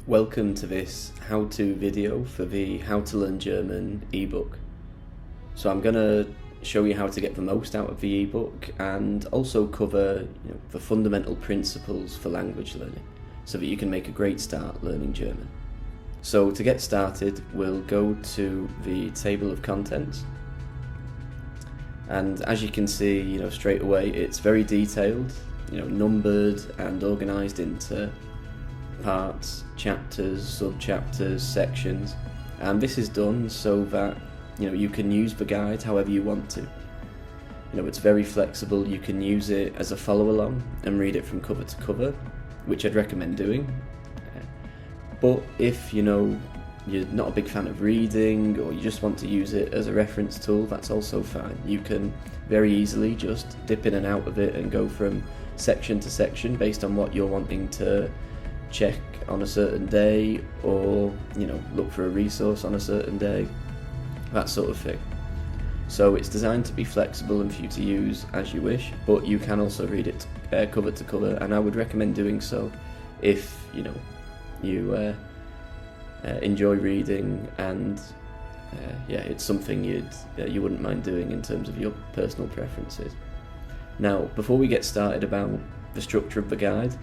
Welcome to this how-to video for the How to Learn German ebook. So I'm going to show you how to get the most out of the ebook and also cover the fundamental principles for language learning so that you can make a great start learning German. So to get started, we'll go to the table of contents, and as you can see, straight away it's very detailed, numbered and organized into parts, chapters, sub-chapters, sections, and this is done so that you can use the guide however you want to. It's very flexible. You can use it as a follow-along and read it from cover to cover, which I'd recommend doing. But if you're not a big fan of reading, or you just want to use it as a reference tool, that's also fine. You can very easily just dip in and out of it and go from section to section based on what you're wanting to check on a certain day, or look for a resource on a certain day, that sort of thing. So it's designed to be flexible and for you to use as you wish, but you can also read it cover to cover, and I would recommend doing so if you enjoy reading and it's something you wouldn't mind doing in terms of your personal preferences. Now, before we get started about the structure of the guide,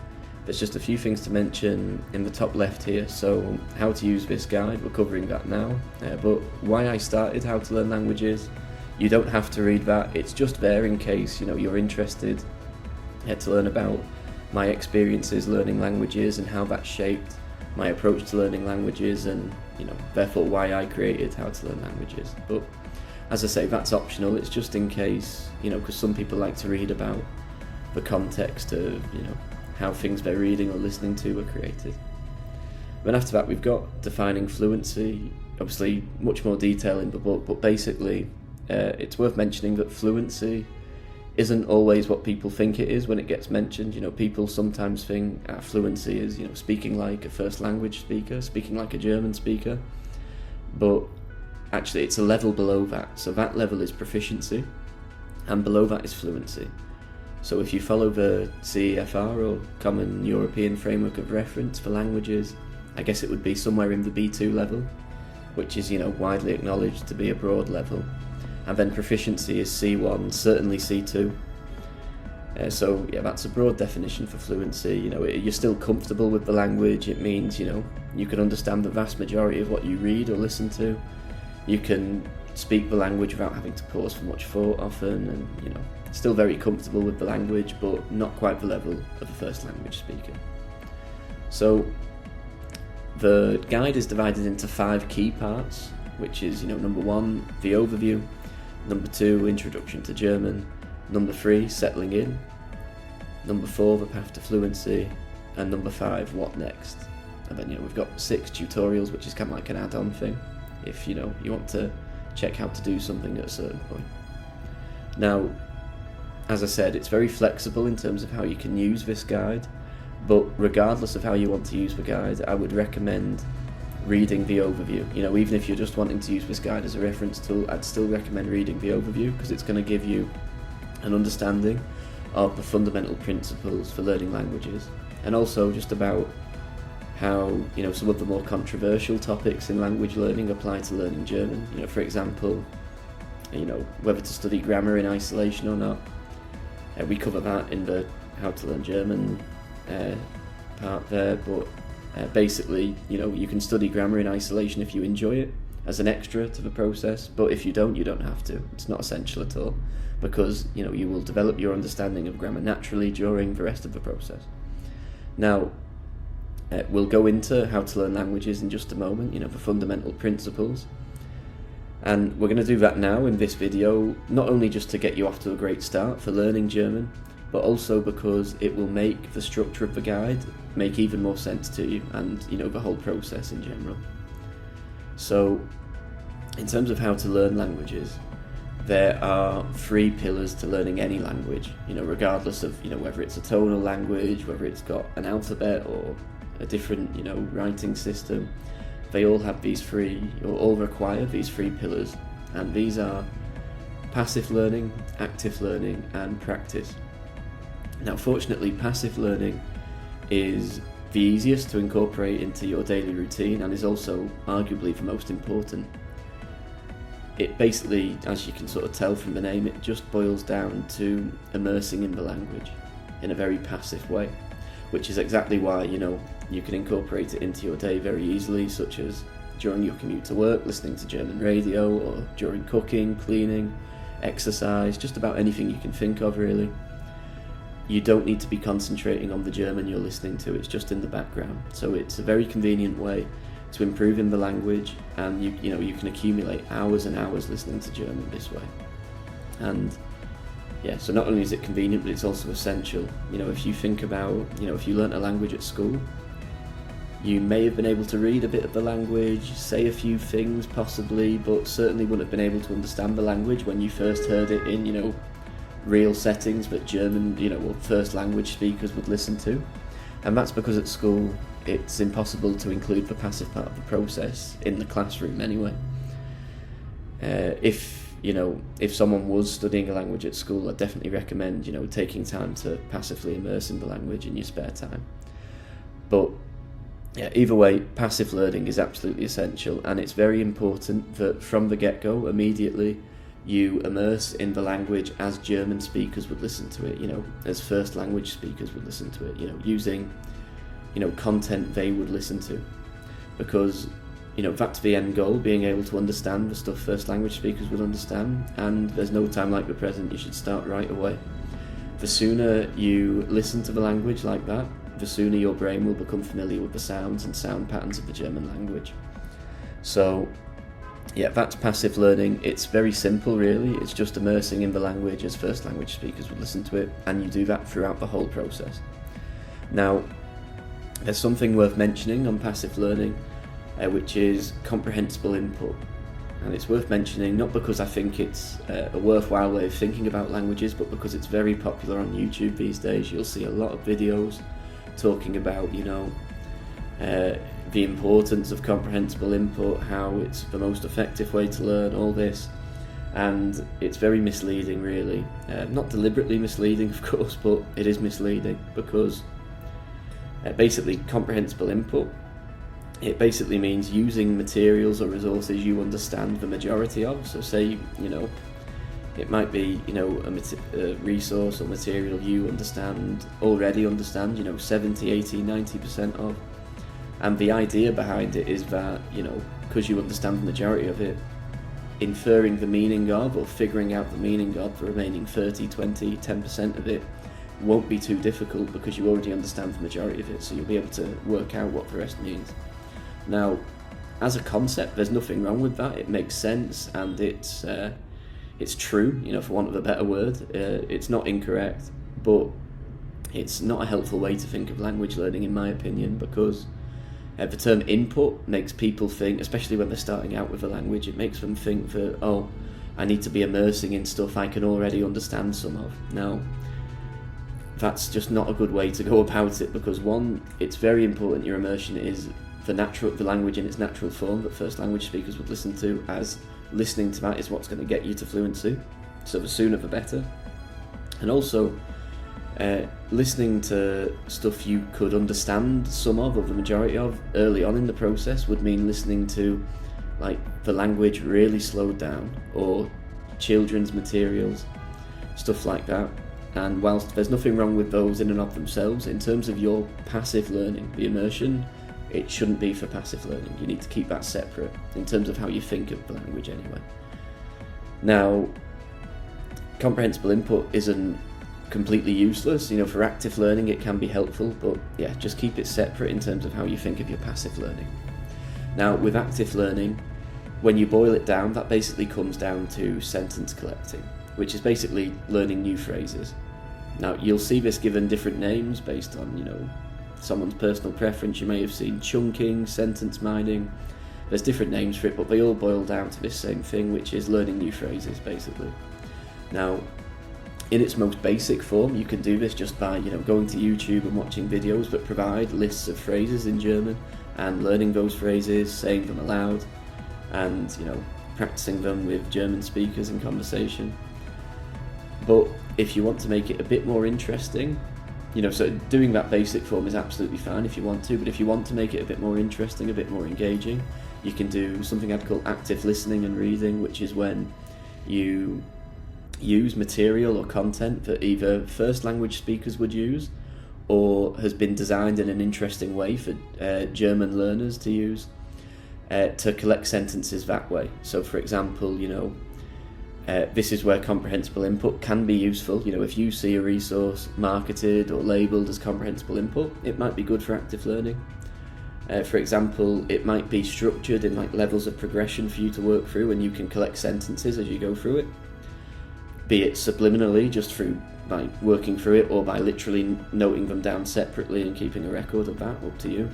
there's just a few things to mention in the top left here. So how to use this guide, we're covering that now, but why I started How to Learn Languages, you don't have to read that. It's just there in case you're interested to learn about my experiences learning languages and how that shaped my approach to learning languages, and therefore why I created How to Learn Languages. But as I say, that's optional. It's just in case, because some people like to read about the context of how things they're reading or listening to were created. Then after that, we've got defining fluency. Obviously much more detail in the book, but basically it's worth mentioning that fluency isn't always what people think it is when it gets mentioned. People sometimes think fluency is speaking like a first language speaker, speaking like a German speaker, but actually it's a level below that. So that level is proficiency, and below that is fluency. So if you follow the CEFR, or Common European Framework of Reference for languages, I guess it would be somewhere in the B2 level, which is widely acknowledged to be a broad level. And then proficiency is C1, certainly C2. So that's a broad definition for fluency. You're still comfortable with the language. It means you can understand the vast majority of what you read or listen to. You can speak the language without having to pause for much thought often, and still very comfortable with the language, but not quite the level of a first language speaker. So the guide is divided into 5 key parts, which is number 1, the overview, number 2, introduction to German, number 3, settling in, number 4, the path to fluency, and number 5, what next. And then we've got 6 tutorials, which is kind of like an add-on thing if you want to check how to do something at a certain point. Now, as I said, it's very flexible in terms of how you can use this guide, but regardless of how you want to use the guide, I would recommend reading the overview. Even if you're just wanting to use this guide as a reference tool, I'd still recommend reading the overview, because it's going to give you an understanding of the fundamental principles for learning languages, and also just about how some of the more controversial topics in language learning apply to learning German. For example, whether to study grammar in isolation or not. We cover that in the How to Learn German part there, but basically, you can study grammar in isolation if you enjoy it as an extra to the process, but if you don't have to. It's not essential at all, because you will develop your understanding of grammar naturally during the rest of the process. Now, we'll go into how to learn languages in just a moment, the fundamental principles. And we're going to do that now in this video, not only just to get you off to a great start for learning German, but also because it will make the structure of the guide make even more sense to you, and the whole process in general. So in terms of how to learn languages, there are 3 pillars to learning any language, regardless of whether it's a tonal language, whether it's got an alphabet or a different writing system. They all have these 3, or all require these 3 pillars, and these are passive learning, active learning, and practice. Now, fortunately, passive learning is the easiest to incorporate into your daily routine, and is also arguably the most important. It basically, as you can sort of tell from the name, it just boils down to immersing in the language in a very passive way, which is exactly why, you can incorporate it into your day very easily, such as during your commute to work, listening to German radio, or during cooking, cleaning, exercise, just about anything you can think of really. You don't need to be concentrating on the German you're listening to, it's just in the background. So it's a very convenient way to improve in the language, and you can accumulate hours and hours listening to German this way. And yeah, so not only is it convenient, but it's also essential. If you think about, if you learnt a language at school, you may have been able to read a bit of the language, say a few things possibly, but certainly wouldn't have been able to understand the language when you first heard it in, real settings that German, or first language speakers would listen to. And that's because at school, it's impossible to include the passive part of the process in the classroom anyway. If someone was studying a language at school, I'd definitely recommend, taking time to passively immerse in the language in your spare time. But yeah, either way, passive learning is absolutely essential, and it's very important that from the get-go, immediately, you immerse in the language as German speakers would listen to it, as first language speakers would listen to it, using, content they would listen to. Because, that's the end goal, being able to understand the stuff first language speakers would understand, and there's no time like the present, you should start right away. The sooner you listen to the language like that, the sooner your brain will become familiar with the sounds and sound patterns of the German language. So, yeah, that's passive learning. It's very simple really, it's just immersing in the language as first language speakers would listen to it, and you do that throughout the whole process. Now, there's something worth mentioning on passive learning, which is comprehensible input. And it's worth mentioning not because I think it's a worthwhile way of thinking about languages, but because it's very popular on YouTube these days. You'll see a lot of videos talking about, the importance of comprehensible input, how it's the most effective way to learn, all this. And it's very misleading really. Not deliberately misleading of course, but it is misleading because basically comprehensible input, it basically means using materials or resources you understand the majority of. So say, it might be, a resource or material you already understand, 70, 80, 90% of. And the idea behind it is that, because you understand the majority of it, inferring the meaning of or figuring out the meaning of the remaining 30, 20, 10% of it won't be too difficult because you already understand the majority of it, so you'll be able to work out what the rest means. Now, as a concept, there's nothing wrong with that. It makes sense, and it's true, for want of a better word. It's not incorrect, but it's not a helpful way to think of language learning, in my opinion, because the term input makes people think, especially when they're starting out with a language, it makes them think that, I need to be immersing in stuff I can already understand some of. Now, that's just not a good way to go about it, because one, it's very important your immersion is the language in its natural form that first language speakers would listen to, as listening to that is what's going to get you to fluency, so the sooner the better. And also, listening to stuff you could understand some of, or the majority of, early on in the process would mean listening to the language really slowed down, or children's materials, stuff like that. And whilst there's nothing wrong with those in and of themselves, in terms of your passive learning, the immersion, it shouldn't be for passive learning. You need to keep that separate in terms of how you think of the language anyway. Now, comprehensible input isn't completely useless. For active learning it can be helpful, but yeah, just keep it separate in terms of how you think of your passive learning. Now, with active learning, when you boil it down, that basically comes down to sentence collecting, which is basically learning new phrases. Now, you'll see this given different names based on, someone's personal preference. You may have seen chunking, sentence mining. There's different names for it, but they all boil down to this same thing, which is learning new phrases, basically. Now, in its most basic form, you can do this just by, going to YouTube and watching videos that provide lists of phrases in German and learning those phrases, saying them aloud, and, practicing them with German speakers in conversation. But if you want to make it a bit more interesting, So doing that basic form is absolutely fine if you want to, but if you want to make it a bit more interesting, a bit more engaging, you can do something I'd call active listening and reading, which is when you use material or content that either first language speakers would use or has been designed in an interesting way for German learners to use, to collect sentences that way. So for example, this is where comprehensible input can be useful. If you see a resource marketed or labelled as comprehensible input, it might be good for active learning. For example, it might be structured in levels of progression for you to work through, and you can collect sentences as you go through it, be it subliminally, just through by working through it, or by literally noting them down separately and keeping a record of that, up to you.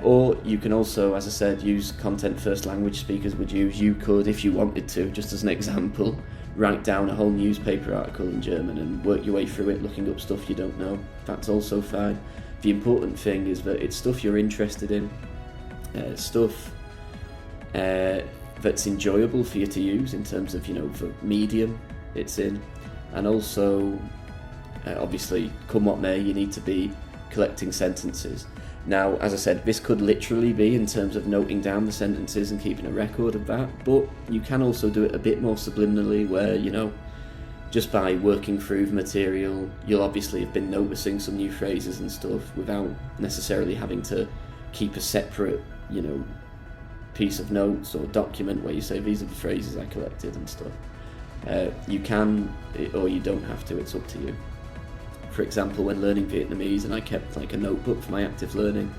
Or you can also, as I said, use content first language speakers would use. You could, if you wanted to, just as an example, write down a whole newspaper article in German and work your way through it, looking up stuff you don't know. That's also fine. The important thing is that it's stuff you're interested in, stuff that's enjoyable for you to use in terms of, the medium it's in. And also, obviously, come what may, you need to be collecting sentences. Now, as I said, this could literally be in terms of noting down the sentences and keeping a record of that, but you can also do it a bit more subliminally where, just by working through the material, you'll obviously have been noticing some new phrases and stuff without necessarily having to keep a separate, piece of notes or document where you say, these are the phrases I collected and stuff. You can, or you don't have to, it's up to you. For example, when learning Vietnamese and I kept a notebook for my active learning,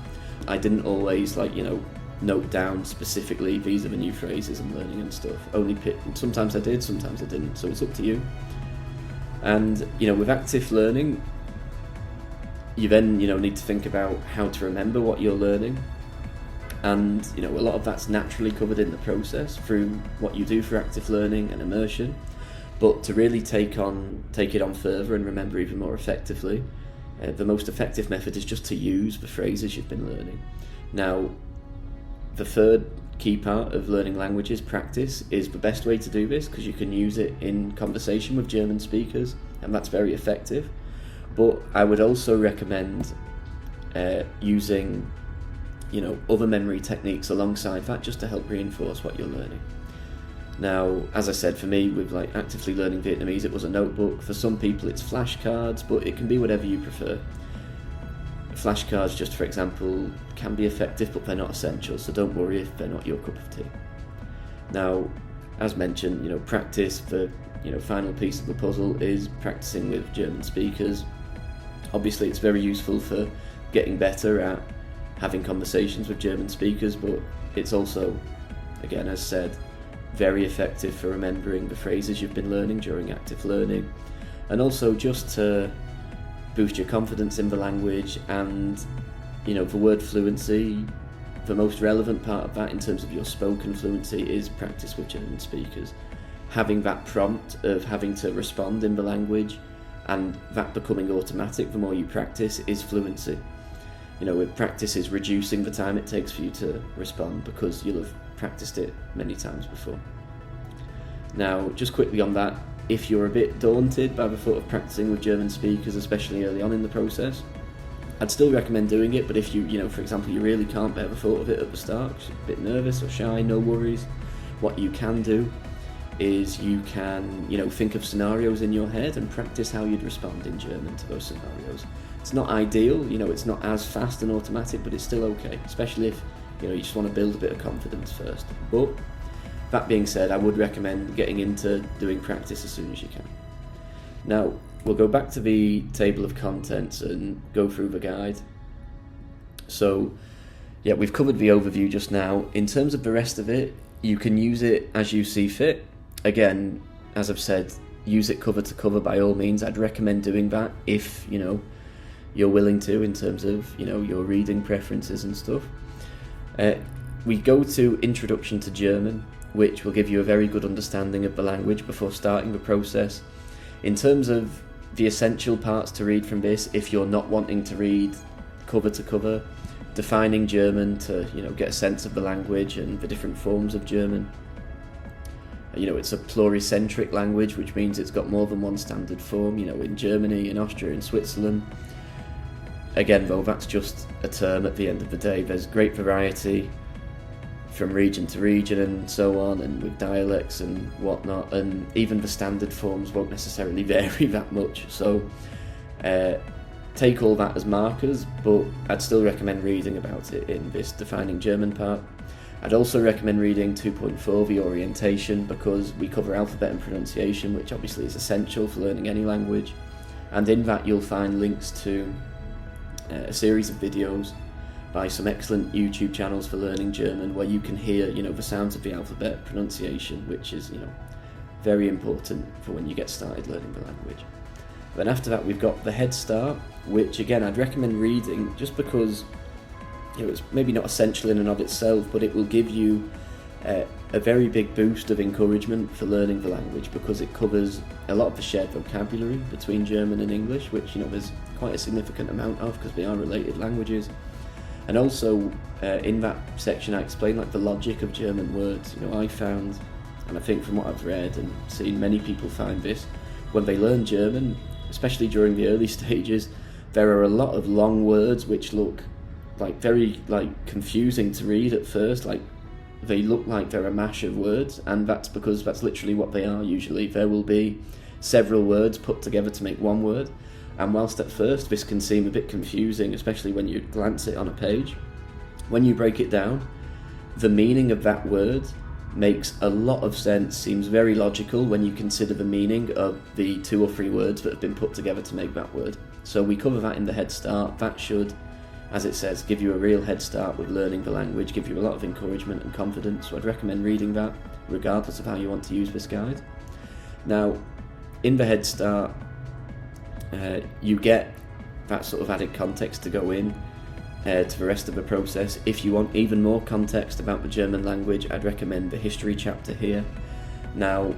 I didn't always note down specifically these are the new phrases I'm learning and stuff. Sometimes I did, sometimes I didn't, so it's up to you. And with active learning, you then need to think about how to remember what you're learning, and a lot of that's naturally covered in the process through what you do for active learning and immersion. But to really take it on further and remember even more effectively, the most effective method is just to use the phrases you've been learning. Now, the third key part of learning languages, practice, is the best way to do this because you can use it in conversation with German speakers, and that's very effective. But I would also recommend using other memory techniques alongside that, just to help reinforce what you're learning. Now, as I said, for me, with actively learning Vietnamese, it was a notebook. For some people it's flashcards, but it can be whatever you prefer. Flashcards, just for example, can be effective, but they're not essential, so don't worry if they're not your cup of tea. Now, as mentioned, practice, the final piece of the puzzle is practicing with German speakers. Obviously it's very useful for getting better at having conversations with German speakers, but it's also, again, as said, very effective for remembering the phrases you've been learning during active learning, and also just to boost your confidence in the language. And the word fluency, the most relevant part of that in terms of your spoken fluency is practice with German speakers. Having that prompt of having to respond in the language and that becoming automatic the more you practice is fluency. With practice is reducing the time it takes for you to respond because you'll have practiced it many times before. Now, just quickly on that, if you're a bit daunted by the thought of practicing with German speakers, especially early on in the process, I'd still recommend doing it, but if you, for example, you really can't bear the thought of it at the start, you're a bit nervous or shy, no worries. What you can do is you can, think of scenarios in your head and practice how you'd respond in German to those scenarios. It's not ideal, it's not as fast and automatic, but it's still okay, especially if you just want to build a bit of confidence first. But that being said, I would recommend getting into doing practice as soon as you can. Now, we'll go back to the table of contents and go through the guide. So, yeah, we've covered the overview just now. In terms of the rest of it, you can use it as you see fit. Again, as I've said, use it cover to cover by all means. I'd recommend doing that if, you're willing to, in terms of, your reading preferences and stuff. We go to Introduction to German, which will give you a very good understanding of the language before starting the process. In terms of the essential parts to read from this, if you're not wanting to read cover to cover, defining German to get a sense of the language and the different forms of German. It's a pluricentric language, which means it's got more than one standard form, in Germany, in Austria, in Switzerland. Again, though, that's just a term at the end of the day. There's great variety from region to region and so on, and with dialects and whatnot, and even the standard forms won't necessarily vary that much. So take all that as markers, but I'd still recommend reading about it in this defining German part. I'd also recommend reading 2.4, the orientation, because we cover alphabet and pronunciation, which obviously is essential for learning any language, and in that you'll find links to a series of videos by some excellent YouTube channels for learning German, where you can hear, the sounds of the alphabet, pronunciation, which is, very important for when you get started learning the language. Then after that, we've got the Head Start, which again I'd recommend reading just because it's maybe not essential in and of itself, but it will give you a very big boost of encouragement for learning the language, because it covers a lot of the shared vocabulary between German and English, which there's quite a significant amount of, because they are related languages. And also in that section I explain the logic of German words. I found, and I think from what I've read and seen, many people find this when they learn German, especially during the early stages. There are a lot of long words which look very confusing to read at first. They look like they're a mash of words, and that's because that's literally what they are. Usually there will be several words put together to make one word, and whilst at first this can seem a bit confusing, especially when you glance it on a page, when you break it down, the meaning of that word makes a lot of sense, seems very logical when you consider the meaning of the 2 or 3 words that have been put together to make that word. So we cover that in the Head Start. That should, as it says, give you a real head start with learning the language, give you a lot of encouragement and confidence. So I'd recommend reading that regardless of how you want to use this guide. Now, in the Head Start, you get that sort of added context to go in to the rest of the process. If you want even more context about the German language, I'd recommend the history chapter here. Now,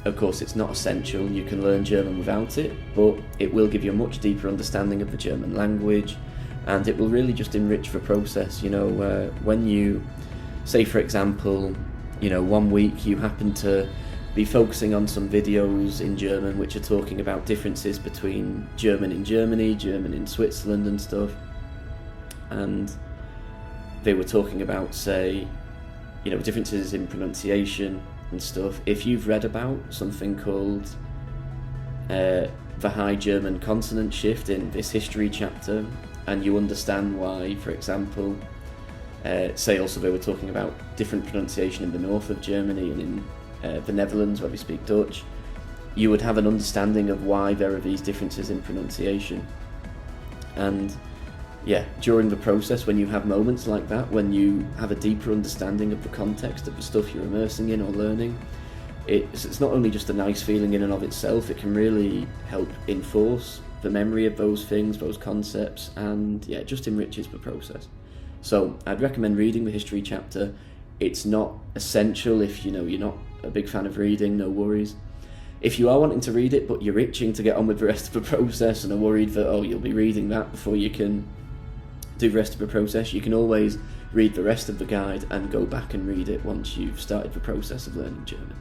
of course, it's not essential, you can learn German without it, but it will give you a much deeper understanding of the German language, and it will really just enrich the process. When you, say for example, 1 week you happen to be focusing on some videos in German which are talking about differences between German in Germany, German in Switzerland and stuff, and they were talking about, say, differences in pronunciation and stuff. If you've read about something called the High German consonant shift in this history chapter, and you understand why, for example, say also they were talking about different pronunciation in the north of Germany and in the Netherlands where we speak Dutch, you would have an understanding of why there are these differences in pronunciation. And during the process, when you have moments like that, when you have a deeper understanding of the context of the stuff you're immersing in or learning, it's not only just a nice feeling in and of itself, it can really help enforce the memory of those things, those concepts, and it just enriches the process. So I'd recommend reading the history chapter. It's not essential if you're not a big fan of reading, no worries. If you are wanting to read it but you're itching to get on with the rest of the process and are worried that you'll be reading that before you can do the rest of the process, you can always read the rest of the guide and go back and read it once you've started the process of learning German.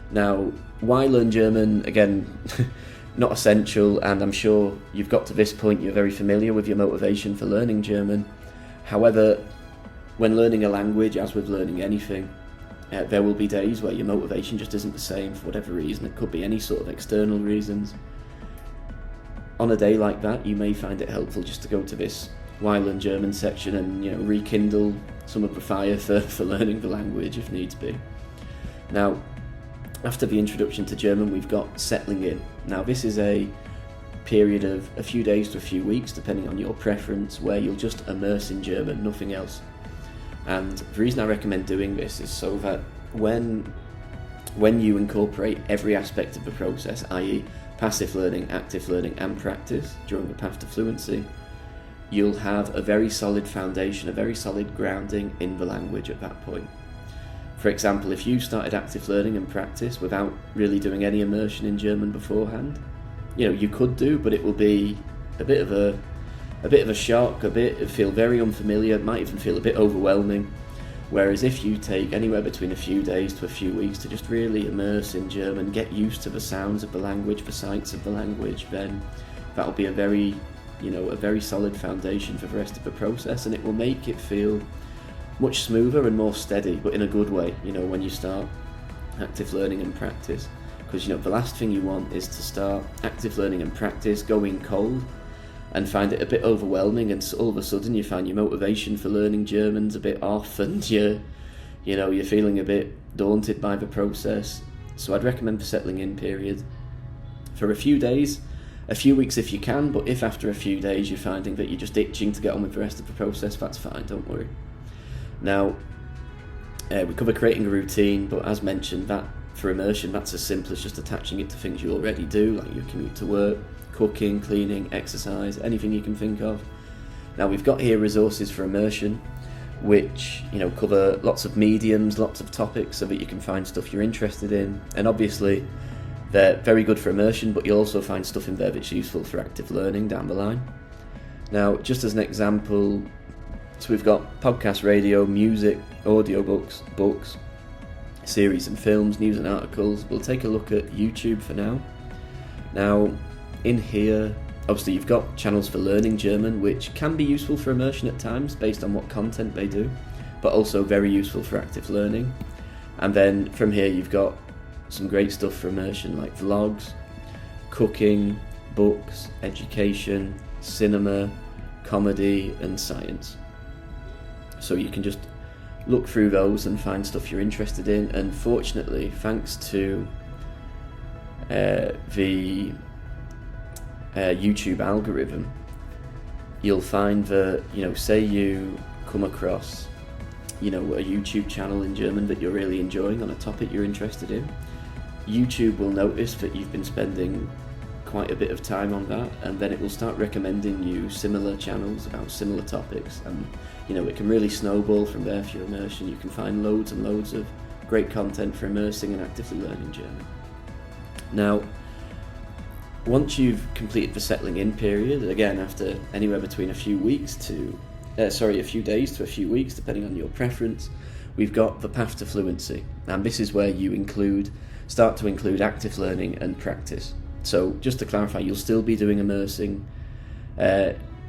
Now, why learn German? Again, not essential, and I'm sure you've got to this point, you're very familiar with your motivation for learning German. However, when learning a language, as with learning anything, there will be days where your motivation just isn't the same for whatever reason. It could be any sort of external reasons. On a day like that, you may find it helpful just to go to this Why Learn German section and rekindle some of the fire for learning the language if needs be. Now, after the introduction to German, we've got settling in. Now, this is a period of a few days to a few weeks, depending on your preference, where you'll just immerse in German, nothing else. And the reason I recommend doing this is so that when you incorporate every aspect of the process, i.e. passive learning, active learning and practice during the path to fluency, you'll have a very solid foundation, a very solid grounding in the language at that point. For example, if you started active learning and practice without really doing any immersion in German beforehand, you could do, but it will be a bit of a shock, feel very unfamiliar, might even feel a bit overwhelming. Whereas if you take anywhere between a few days to a few weeks to just really immerse in German, get used to the sounds of the language, the sights of the language, then that'll be a very solid foundation for the rest of the process, and it will make it feel much smoother and more steady, but in a good way, when you start active learning and practice. Because the last thing you want is to start active learning and practice going cold and find it a bit overwhelming, and all of a sudden you find your motivation for learning German's a bit off, and you're feeling a bit daunted by the process. So I'd recommend the settling in period for a few days, a few weeks if you can, but if after a few days you're finding that you're just itching to get on with the rest of the process, that's fine, don't worry. Now, we cover creating a routine, but as mentioned, that for immersion, that's as simple as just attaching it to things you already do, like your commute to work, cooking, cleaning, exercise, anything you can think of. Now we've got here resources for immersion, which cover lots of mediums, lots of topics, so that you can find stuff you're interested in. And obviously they're very good for immersion, but you'll also find stuff in there that's useful for active learning down the line. Now, just as an example, so we've got podcast, radio, music, audiobooks, books, series and films, news and articles. We'll take a look at YouTube for now. Now, in here, obviously you've got channels for learning German, which can be useful for immersion at times based on what content they do, but also very useful for active learning. And then from here you've got some great stuff for immersion, like vlogs, cooking, books, education, cinema, comedy and science. So you can just look through those and find stuff you're interested in, and fortunately, thanks to the YouTube algorithm, you'll find that, say you come across, a YouTube channel in German that you're really enjoying on a topic you're interested in, YouTube will notice that you've been spending quite a bit of time on that, and then it will start recommending you similar channels about similar topics, and it can really snowball from there for your immersion. You can find loads and loads of great content for immersing and actively learning German. Now, once you've completed the settling in period, again after anywhere between a few days to a few weeks, depending on your preference, we've got the path to fluency, and this is where you start to include active learning and practice. So just to clarify, you'll still be doing immersing.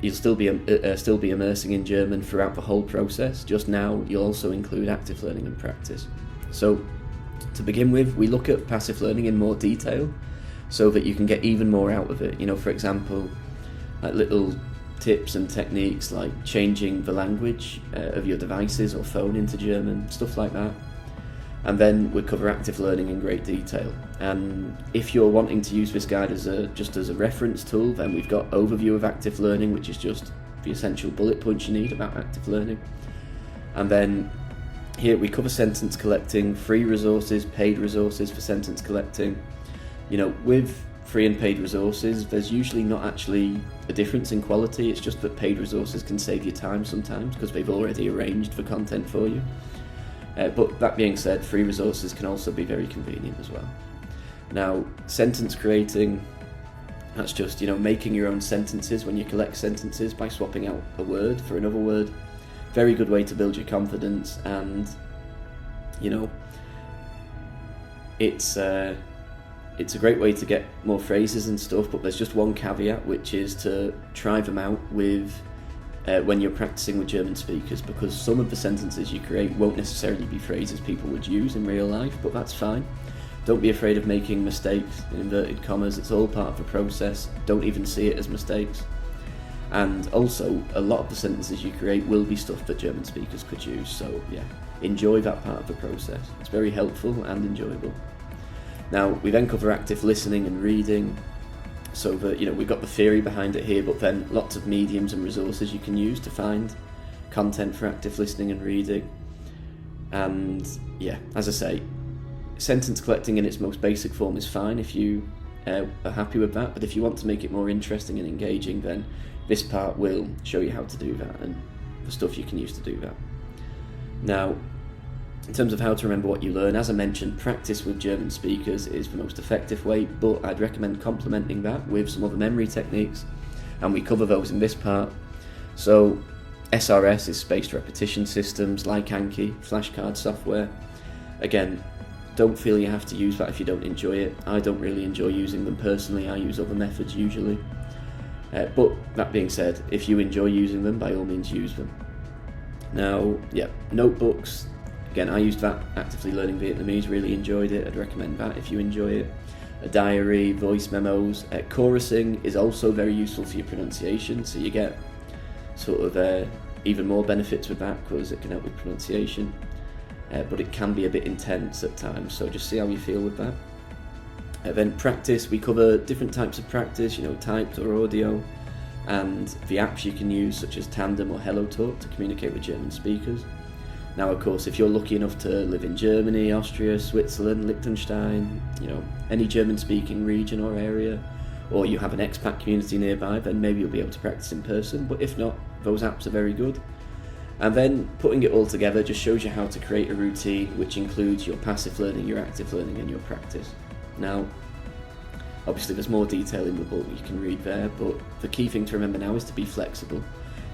You'll still be immersing in German throughout the whole process. Just now, you'll also include active learning and practice. So, to begin with, we look at passive learning in more detail, so that you can get even more out of it. For example, like little tips and techniques like changing the language of your devices or phone into German, stuff like that. And then we cover active learning in great detail. And if you're wanting to use this guide just as a reference tool, then we've got overview of active learning, which is just the essential bullet points you need about active learning. And then here we cover sentence collecting, free resources, paid resources for sentence collecting. With free and paid resources, there's usually not actually a difference in quality. It's just that paid resources can save you time sometimes because they've already arranged the content for you. But that being said, free resources can also be very convenient as well. Now, sentence creating, that's just, making your own sentences when you collect sentences by swapping out a word for another word. Very good way to build your confidence, and, it's a great way to get more phrases and stuff, but there's just one caveat, which is to try them out with when you're practicing with German speakers, because some of the sentences you create won't necessarily be phrases people would use in real life, but that's fine. Don't be afraid of making mistakes, in inverted commas. It's all part of the process. Don't even see it as mistakes. And also, a lot of the sentences you create will be stuff that German speakers could use, so yeah, enjoy that part of the process. It's very helpful and enjoyable. Now, we then cover active listening and reading, so that, we've got the theory behind it here, but then lots of mediums and resources you can use to find content for active listening and reading. And yeah, as I say, sentence collecting in its most basic form is fine if you are happy with that, but if you want to make it more interesting and engaging, then this part will show you how to do that and the stuff you can use to do that. Now, in terms of how to remember what you learn, as I mentioned, practice with German speakers is the most effective way, but I'd recommend complementing that with some other memory techniques, and we cover those in this part. So SRS is spaced repetition systems like Anki, flashcard software. Again, don't feel you have to use that if you don't enjoy it. I don't really enjoy using them personally. I use other methods usually. But that being said, if you enjoy using them, by all means use them. Now, notebooks. Again, I used that actively learning Vietnamese, really enjoyed it. I'd recommend that if you enjoy it. A diary, voice memos. Chorusing is also very useful for your pronunciation, so you get sort of even more benefits with that because it can help with pronunciation. But it can be a bit intense at times, so just see how you feel with that. Then practice, we cover different types of practice, typed or audio, and the apps you can use such as Tandem or HelloTalk to communicate with German speakers. Now, of course, if you're lucky enough to live in Germany, Austria, Switzerland, Liechtenstein, any German-speaking region or area, or you have an expat community nearby, then maybe you'll be able to practice in person. But if not, those apps are very good. And then putting it all together just shows you how to create a routine which includes your passive learning, your active learning, and your practice. Now, obviously there's more detail in the book you can read there, but the key thing to remember now is to be flexible,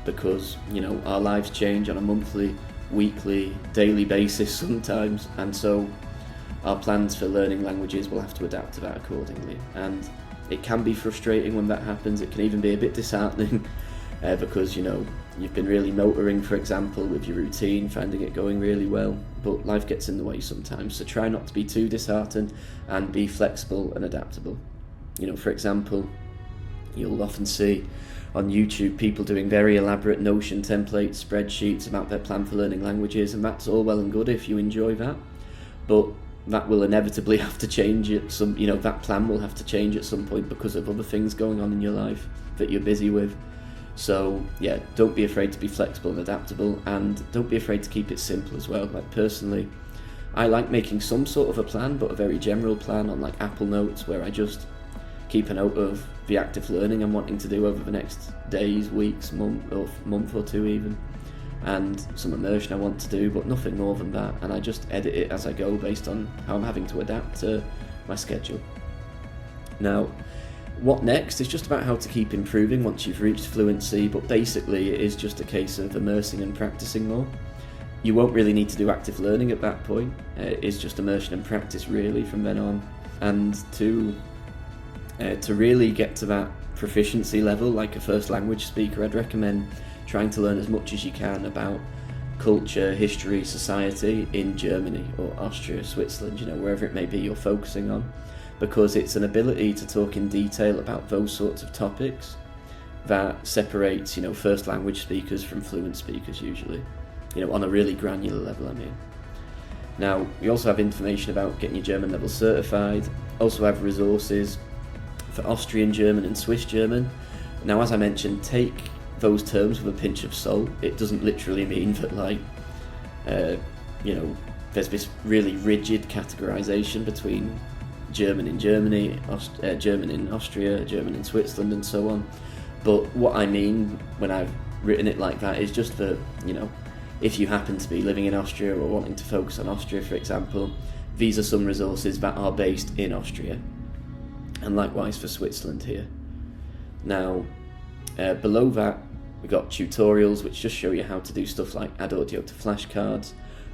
because our lives change on a monthly, weekly, daily basis sometimes, and so our plans for learning languages will have to adapt to that accordingly. And it can be frustrating when that happens. It can even be a bit disheartening because you've been really motoring, for example, with your routine, finding it going really well, but life gets in the way sometimes, so try not to be too disheartened and be flexible and adaptable. For example, you'll often see on YouTube people doing very elaborate Notion templates, spreadsheets about their plan for learning languages, and that's all well and good if you enjoy that, but that will inevitably have to change at that plan will have to change at some point because of other things going on in your life that you're busy with. So don't be afraid to be flexible and adaptable, and don't be afraid to keep it simple as well. Like personally, I like making some sort of a plan, but a very general plan on like Apple Notes, where I just keep a note of the active learning I'm wanting to do over the next days, weeks, month or two even, and some immersion I want to do, but nothing more than that, and I just edit it as I go based on how I'm having to adapt to my schedule. Now, what next is just about how to keep improving once you've reached fluency, but basically it is just a case of immersing and practicing more. You won't really need to do active learning at that point. It is just immersion and practice really from then on. And to really get to that proficiency level like a first language speaker, I'd recommend trying to learn as much as you can about culture, history, society in Germany or Austria, Switzerland, wherever it may be you're focusing on, because it's an ability to talk in detail about those sorts of topics that separates, first language speakers from fluent speakers usually, on a really granular level, I mean. Now, we also have information about getting your German level certified, also have resources for Austrian German and Swiss German. Now, as I mentioned, take those terms with a pinch of salt. It doesn't literally mean that there's this really rigid categorization between German in Germany, German in Austria, German in Switzerland, and so on. But what I mean when I've written it like that is just that, if you happen to be living in Austria or wanting to focus on Austria, for example, these are some resources that are based in Austria, and likewise for Switzerland here. Now, below that, we've got tutorials which just show you how to do stuff like add audio to flashcards,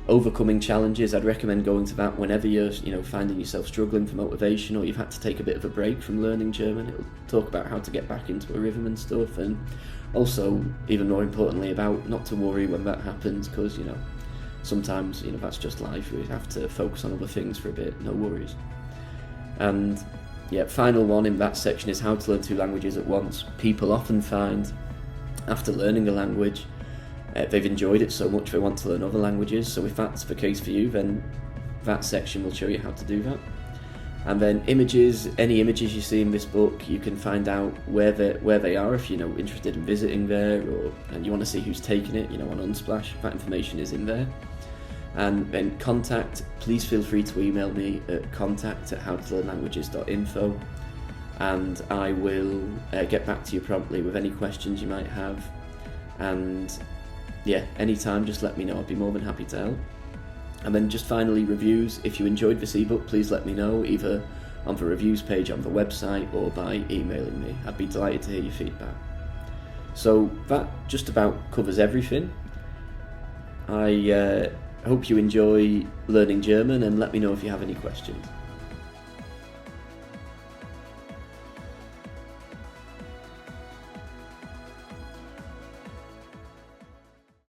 overcoming challenges. I'd recommend going to that whenever you're finding yourself struggling for motivation, or you've had to take a bit of a break from learning German. It'll talk about how to get back into a rhythm and stuff, and also, even more importantly, about not to worry when that happens, because sometimes that's just life. We have to focus on other things for a bit, no worries. And final one in that section is how to learn two languages at once. People often find after learning a language they've enjoyed it so much they want to learn other languages, so if that's the case for you, then that section will show you how to do that. And then images, any images you see in this book, you can find out where they are if you're interested in visiting there, and you want to see who's taken it, on Unsplash. That information is in there. And then contact, please feel free to email me at contact@howtolearnlanguages.info, and I will get back to you promptly with any questions you might have. And anytime, just let me know. I'd be more than happy to help. And then just finally, reviews. If you enjoyed this ebook, please let me know, either on the reviews page on the website or by emailing me. I'd be delighted to hear your feedback. So that just about covers everything. I hope you enjoy learning German, and let me know if you have any questions.